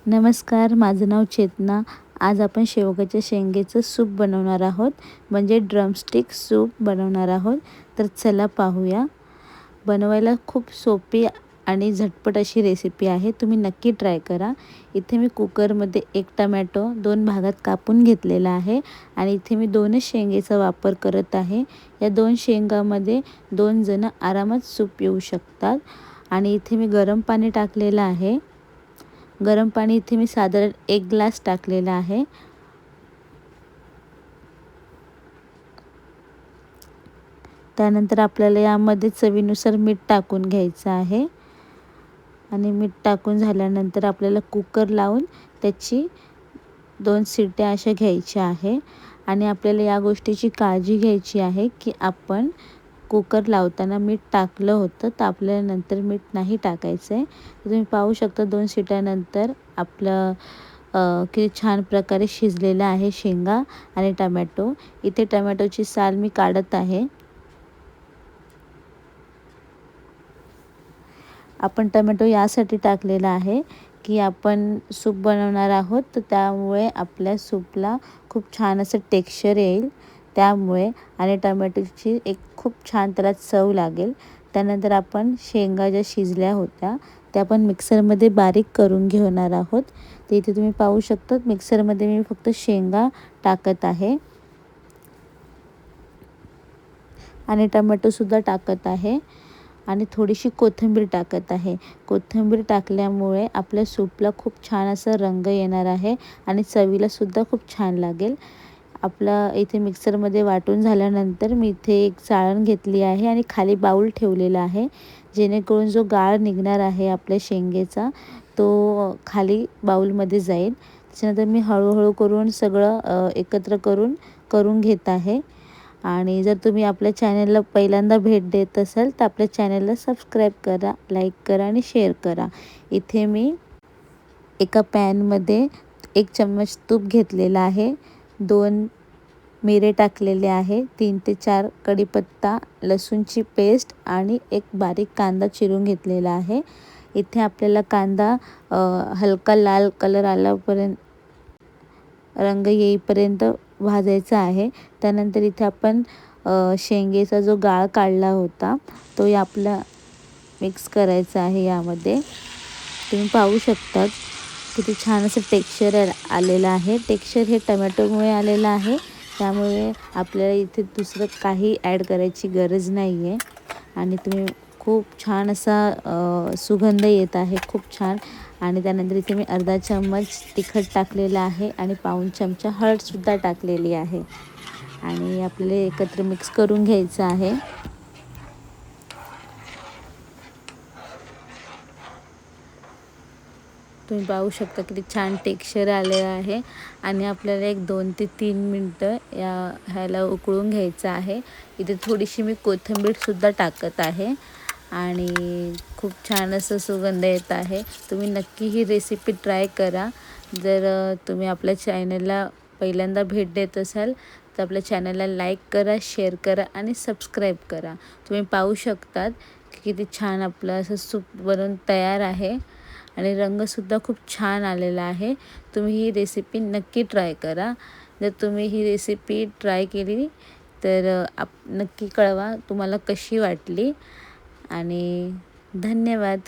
नमस्कार, माझं नाव चेतना। आज आपण शेवग्याच्या शेंगेचं सूप बनवणार आहोत, म्हणजे ड्रमस्टिक सूप बनवणार आहोत। तर चला पाहूया। बनवायला खूप सोपी आणि झटपट अशी रेसिपी आहे, तुम्ही नक्की ट्राय करा। इथे मी कुकरमध्ये 1 टोमॅटो 2 भागात कापून घेतलेला आहे आणि इथे मी 2च शेंगेचा वापर करत आहे। या 2 शेंगामध्ये 2 जण आरामात सूप पिऊ शकतात। आणि इथे मी गरम पाणी टाकलेलं आहे। गरम पाणी इथे मी साधारण 1 ग्लास टाकलेला आहे। त्यानंतर आपल्याला यामध्ये चवीनुसार मीठ टाकून घ्यायचं आहे आणि मीठ टाकून झाल्यानंतर आपल्याला कुकर लावून त्याची 2 शिट्ट्या अशा घ्यायच्या आहे। आणि आपल्याला या गोष्टीची काळजी घ्यायची आहे की आपण कुकर लावताना मीठ टाकलं होतं, तर आपल्याला नंतर मीठ नाही टाकायचं आहे। तुम्ही पाहू शकता 2 शिट्ट्यानंतर आपलं किती छान प्रकारे शिजलेला आहे शेंगा आणि टोमॅटो। इथे टोमॅटोची साल मी काढत आहे। आपण टोमॅटो यासाठी टाकलेला आहे की आपण सूप बनवणार आहोत, तर त्यामुळे आपल्या सूपला खूप छान असं टेक्स्चर येईल त्यामुळे, आणि टोमॅटोची एक खूप छान त्याला चव लागेल। त्यानंतर आपण शेंगा ज्या शिजल्या होत्या त्या आपण मिक्सरमध्ये बारीक करून घेणार आहोत। तर इथे तुम्ही पाहू शकता मिक्सरमध्ये मी फक्त शेंगा टाकत आहे आणि टोमॅटोसुद्धा टाकत आहे आणि थोडीशी कोथिंबीर टाकत आहे। कोथिंबीर टाकल्यामुळे आपल्या सूपला खूप छान असा रंग येणार आहे आणि चवीलासुद्धा खूप छान लागेल। आपला इथे मिक्सरमध्ये वाटून झाल्यानंतर मी इथे एक चाळण घेतली आहे आणि खाली बाऊल ठेवलेला आहे, जेणेकरून जो गाळ निघणार आहे आपल्या शेंगेचा तो खाली बाऊलमध्ये जाईल। त्याच्यानंतर मी हळूहळू करून सगळं एकत्र करून घेत आहे। आणि जर तुम्ही आपल्या चॅनलला पहिल्यांदा भेट देत असाल तर आपल्या चॅनलला सबस्क्राईब करा, लाईक करा आणि शेअर करा। इथे मी एका पॅनमध्ये 1 चम्मच तूप घेतलेला आहे, 2 मिरे टाकलेले आहे, 3 ते 4 कढीपत्ता, लसूणची पेस्ट आणि 1 बारीक कांदा चिरून घेतलेला आहे। इथे आपल्याला कांदा हलका लाल कलर आल्यापर्यंत रंग येईपर्यंत भाजायचा आहे। त्यानंतर इथे आपण शेंगेचा जो गाळ काढला होता तो आपला मिक्स करायचा आहे यामध्ये। तुम्ही पाहू शकता किती छान असं टेक्स्चर आलेलं आहे। टेक्स्चर हे टोमॅटोमुळे आलेलं आहे, त्यामुळे आपल्याला इथे दुसरं काही ॲड करायची गरज नाही आहे। आणि तुम्ही खूप छान असा सुगंध येत आहे, खूप छान। आणि त्यानंतर इथे मी अर्धा चम्मच तिखट टाकलेला आहे आणि पाऊण चमचा हळदसुद्धा टाकलेली आहे आणि आपल्याला एकत्र मिक्स करून घ्यायचं आहे। तुम्ही पाहू शकता किती छान टेक्स्चर आलेलं आहे आणि आपल्याला एक 2 ते 3 मिनटं ह्याला उकळून घ्यायचं आहे। इथे थोडीशी मी कोथिंबीरसुद्धा टाकत आहे आणि खूप छान असं सुगंध येत आहे। तुम्ही नक्की ही रेसिपी ट्राय करा। जर तुम्ही आपल्या चॅनलला पहिल्यांदा भेट देत असाल तर आपल्या चॅनलला लाईक करा, शेअर करा आणि सबस्क्राईब करा। तुम्ही पाहू शकतात की किती छान आपलं असं सूप बनवून तयार आहे आणि रंगसुद्धा खूप छान आलेला आहे। तुम्ही ही रेसिपी नक्की ट्राय करा। जर तुम्ही ही रेसिपी ट्राय केली तर नक्की कळवा तुम्हाला कशी वाटली आणि धन्यवाद।